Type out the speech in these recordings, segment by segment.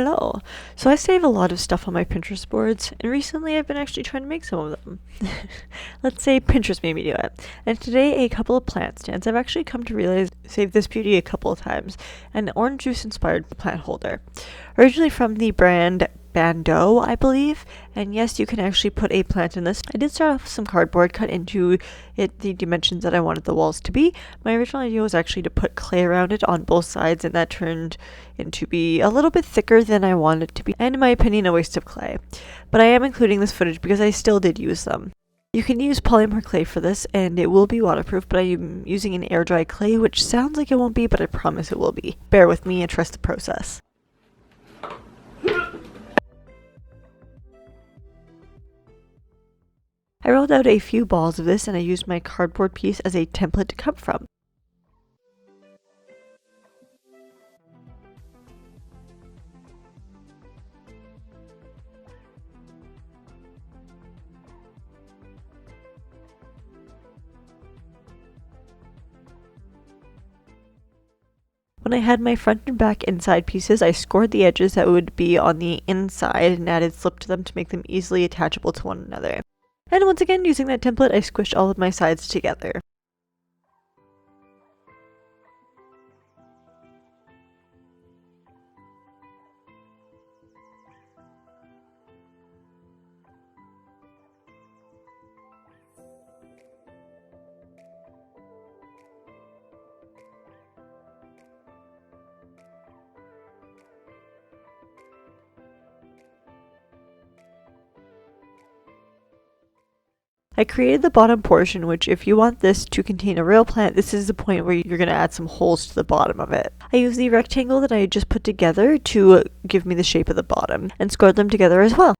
Hello! So I save a lot of stuff on my Pinterest boards, and recently I've been actually trying to make some of them. Let's say Pinterest made me do it. And today a couple of plant stands I've actually come to realize saved this beauty a couple of times, an orange juice inspired plant holder. Originally from the brand Bando, I believe, and yes, you can actually put a plant in this. I did start off with some cardboard, cut into it the dimensions that I wanted the walls to be. My original idea was actually to put clay around it on both sides, and that turned into be a little bit thicker than I wanted it to be, and in my opinion, a waste of clay. But I am including this footage because I still did use them. You can use polymer clay for this, and it will be waterproof, but I am using an air dry clay, which sounds like it won't be, but I promise it will be. Bear with me and trust the process. I rolled out a few balls of this and I used my cardboard piece as a template to cut from. When I had my front and back inside pieces, I scored the edges that would be on the inside and added slip to them to make them easily attachable to one another. And once again, using that template, I squished all of my sides together. I created the bottom portion, which if you want this to contain a real plant, this is the point where you're going to add some holes to the bottom of it. I used the rectangle that I had just put together to give me the shape of the bottom, and scored them together as well.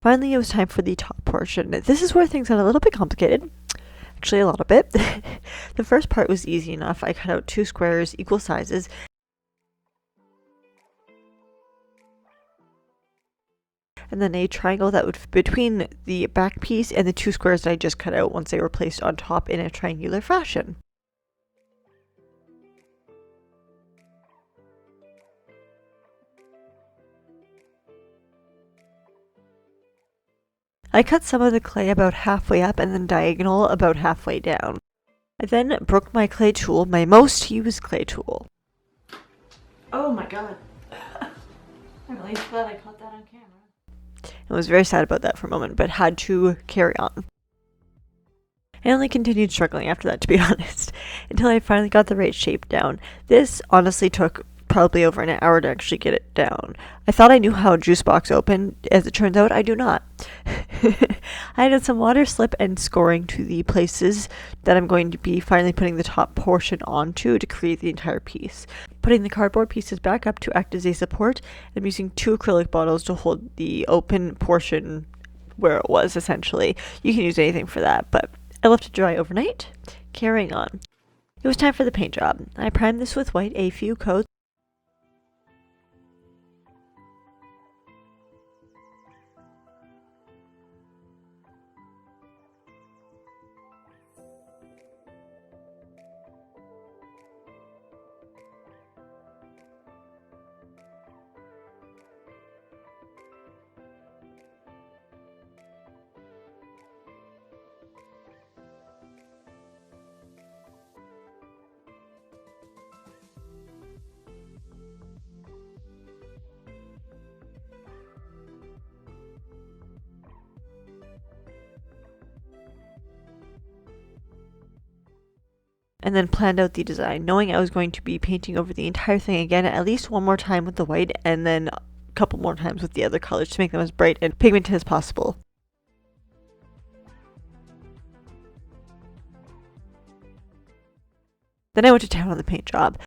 Finally, it was time for the top portion. This is where things got a little bit complicated. Actually, a little bit. The first part was easy enough. I cut out 2 squares, equal sizes, and then a triangle that would fit between the back piece and the 2 squares that I just cut out once they were placed on top in a triangular fashion. I cut some of the clay about halfway up and then diagonal about halfway down. I then broke my clay tool, my most used clay tool. Oh my god. I'm really glad I caught that on camera. I was very sad about that for a moment, but had to carry on. I only continued struggling after that, to be honest, until I finally got the right shape down. This honestly took probably over an hour to actually get it down. I thought I knew how a juice box opened. As it turns out, I do not. I added some water slip and scoring to the places that I'm going to be finally putting the top portion onto to create the entire piece. Putting the cardboard pieces back up to act as a support, I'm using 2 acrylic bottles to hold the open portion where it was, essentially. You can use anything for that, but I left it dry overnight. Carrying on. It was time for the paint job. I primed this with white a few coats. And then planned out the design, knowing I was going to be painting over the entire thing again at least one more time with the white and then a couple more times with the other colors to make them as bright and pigmented as possible. Then I went to town on the paint job.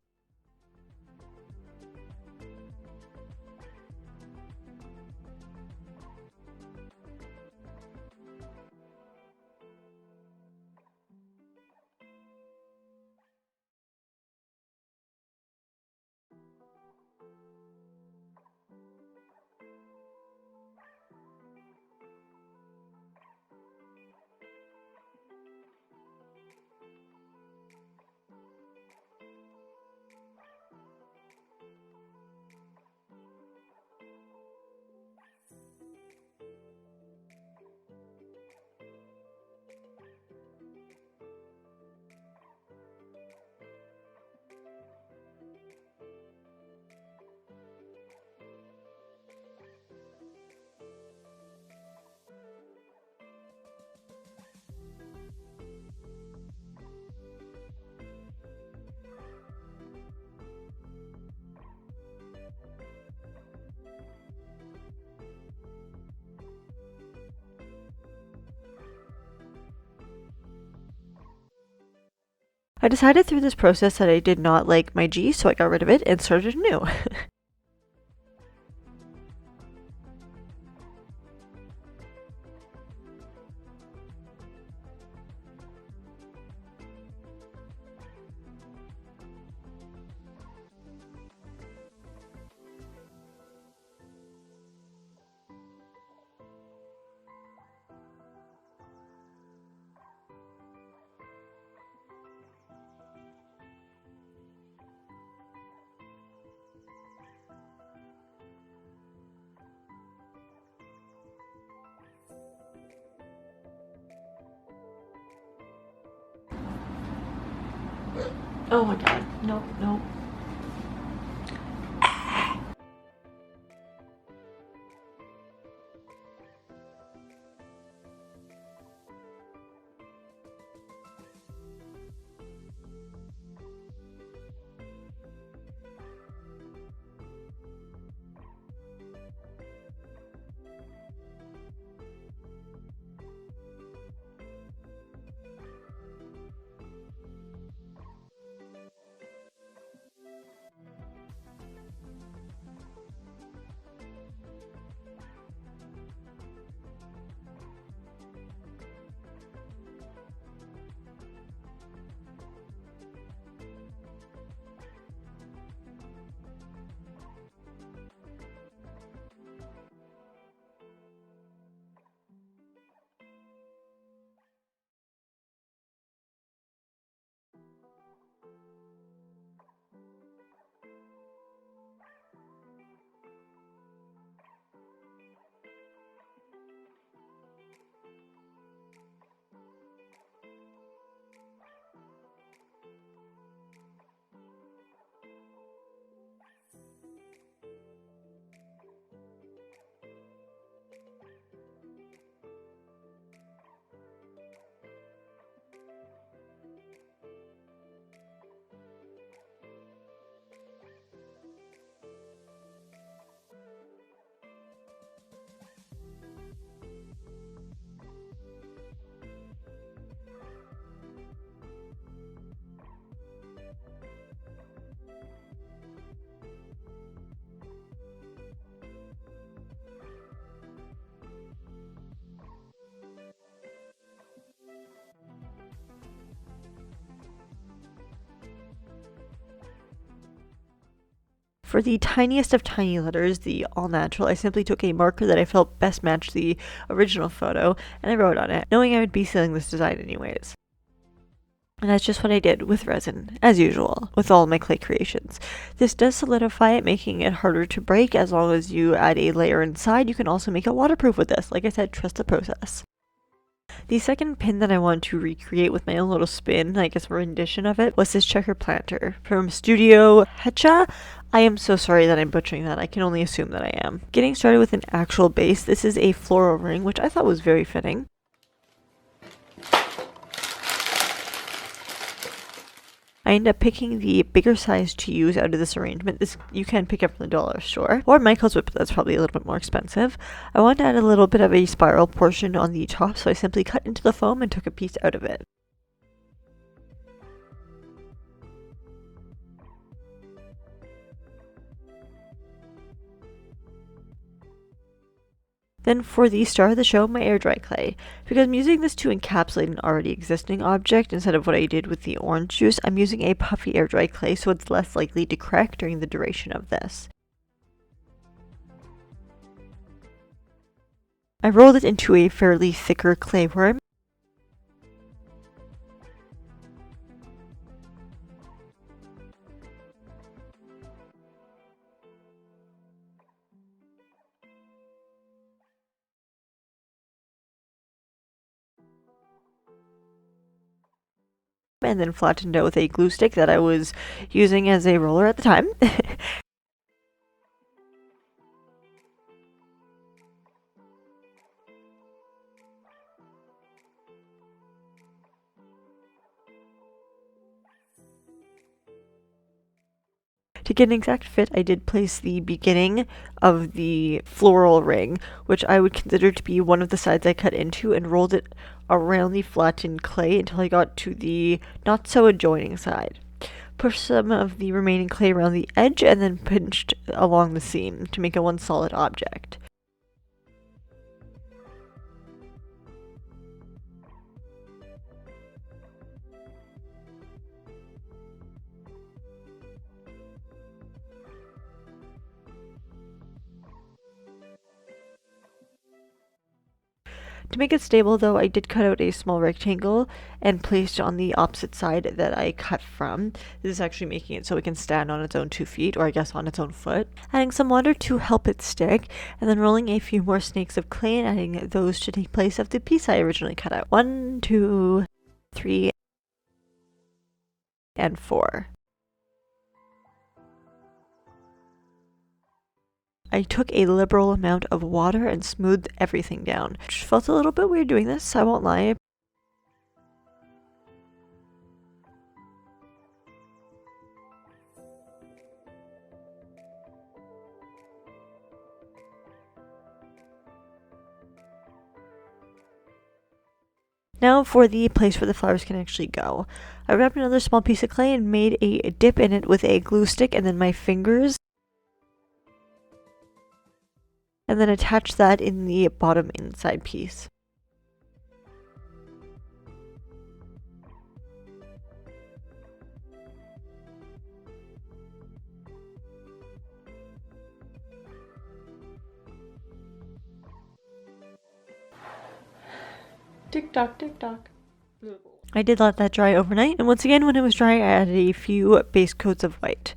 I decided through this process that I did not like my G, so I got rid of it and started anew. Oh my god, no, no. For the tiniest of tiny letters, the all natural, I simply took a marker that I felt best matched the original photo, and I wrote on it, knowing I would be selling this design anyways. And that's just what I did with resin, as usual, with all my clay creations. This does solidify it, making it harder to break. As long as you add a layer inside, you can also make it waterproof with this. Like I said, trust the process. The second pin that I wanted to recreate with my own little spin, I guess rendition of it, was this checker planter from Studio Hecha. I am so sorry that I'm butchering that. I can only assume that I am. Getting started with an actual base, this is a floral ring, which I thought was very fitting. I ended up picking the bigger size to use out of this arrangement. This you can pick up from the dollar store or Michael's, but that's probably a little bit more expensive. I wanted to add a little bit of a spiral portion on the top, so I simply cut into the foam and took a piece out of it. Then for the star of the show, my air dry clay. Because I'm using this to encapsulate an already existing object instead of what I did with the orange juice, I'm using a puffy air dry clay so it's less likely to crack during the duration of this. I rolled it into a fairly thicker clay worm. And then flattened out with a glue stick that I was using as a roller at the time. To get an exact fit, I did place the beginning of the floral ring, which I would consider to be one of the sides I cut into, and rolled it around the flattened clay until I got to the not so adjoining side. Pushed some of the remaining clay around the edge and then pinched along the seam to make it one solid object. To make it stable though, I did cut out a small rectangle and placed it on the opposite side that I cut from. This is actually making it so it can stand on its own 2 feet, or I guess on its own foot. Adding some water to help it stick, and then rolling a few more snakes of clay and adding those to take place of the piece I originally cut out. 1, 2, 3, and 4. I took a liberal amount of water and smoothed everything down. Which felt a little bit weird doing this, I won't lie. Now for the place where the flowers can actually go. I wrapped another small piece of clay and made a dip in it with a glue stick and then my fingers. And then attach that in the bottom inside piece. Tick tock, tick tock. I did let that dry overnight, and once again when it was dry I added a few base coats of white.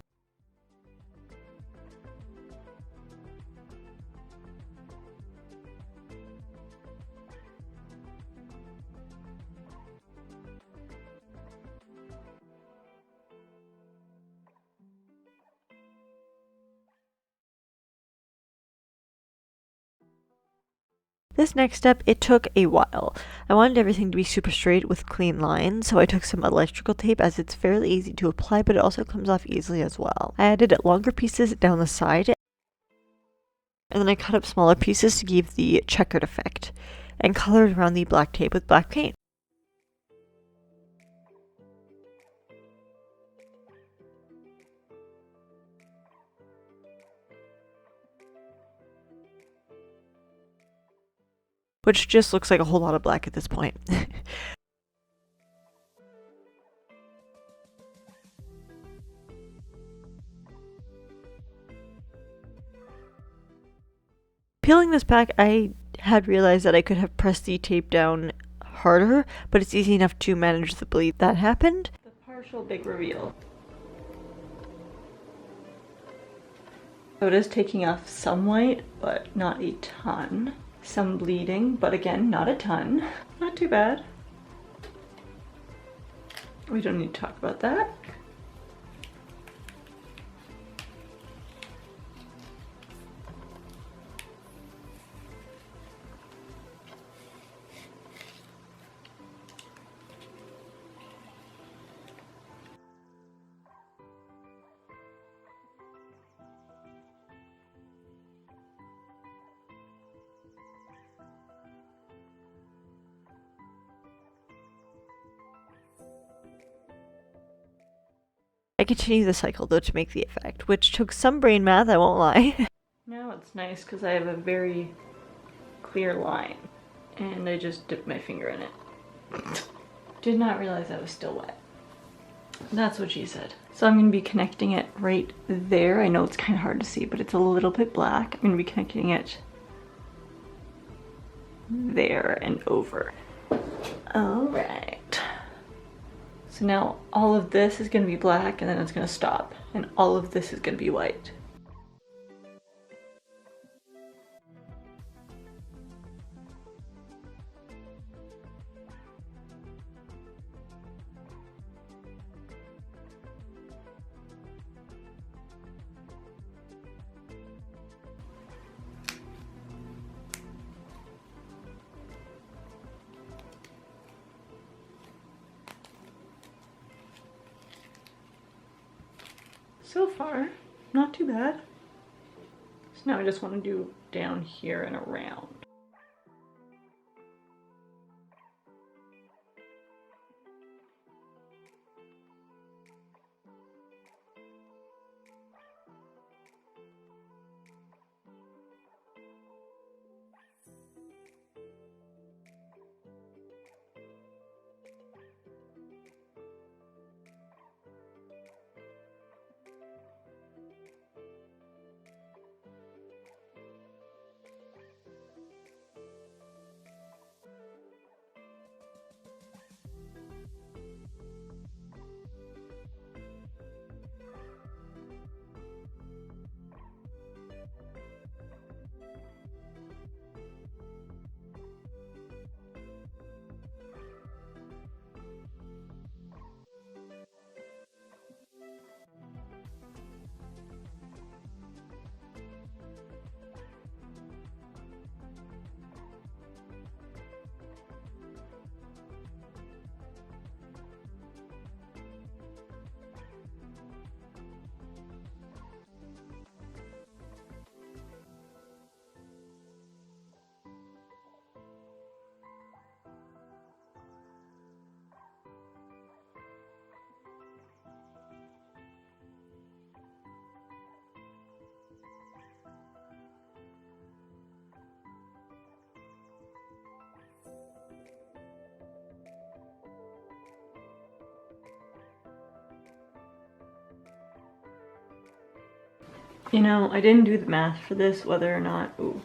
This next step, it took a while. I wanted everything to be super straight with clean lines, so I took some electrical tape as it's fairly easy to apply, but it also comes off easily as well. I added longer pieces down the side, and then I cut up smaller pieces to give the checkered effect, and colored around the black tape with black paint. Which just looks like a whole lot of black at this point. Peeling this back, I had realized that I could have pressed the tape down harder, but it's easy enough to manage the bleed that happened. The partial big reveal. So it is taking off some white, but not a ton. Some bleeding, but again, not a ton. Not too bad. We don't need to talk about that. I continue the cycle though to make the effect, which took some brain math, I won't lie. Now it's nice because I have a very clear line. And I just dipped my finger in it. Did not realize I was still wet. That's what she said. So I'm going to be connecting it right there. I know it's kind of hard to see, but it's a little bit black. I'm going to be connecting it there and over. All right. So now all of this is going to be black and then it's going to stop. And all of this is going to be white. So far, not too bad. So now I just want to do down here and around. You know, I didn't do the math for this, whether or not, ooh,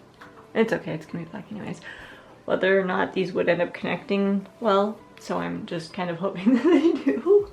it's okay, it's gonna be black anyways, whether or not these would end up connecting well, so I'm just kind of hoping that they do.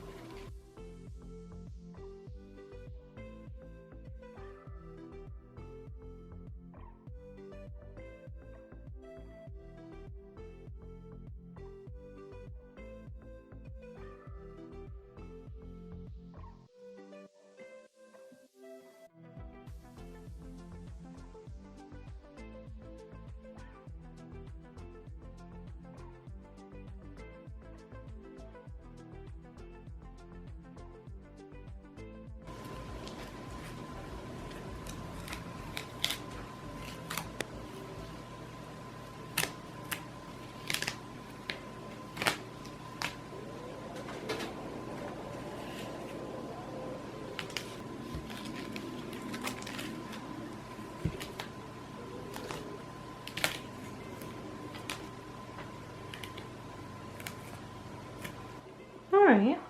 Alright,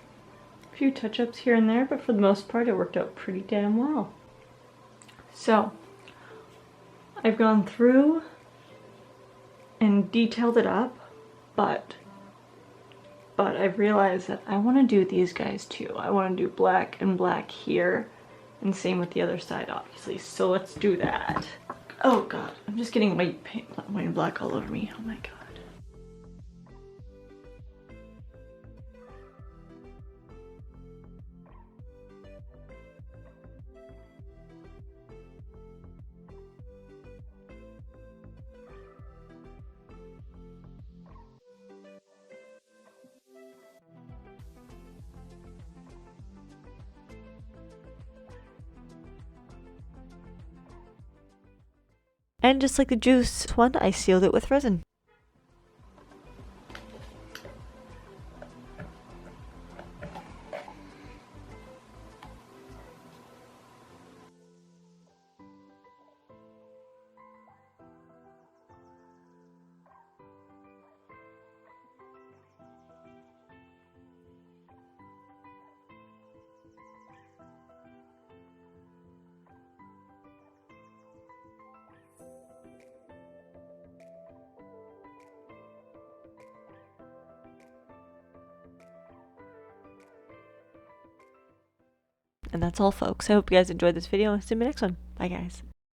a few touch-ups here and there, but for the most part it worked out pretty damn well. So, I've gone through and detailed it up, but I've realized that I want to do these guys too. I want to do black and black here, and same with the other side obviously, so let's do that. Oh god, I'm just getting white paint, white and black all over me, oh my god. And just like the juice one, I sealed it with resin. And that's all, folks. I hope you guys enjoyed this video. See you in my next one. Bye, guys.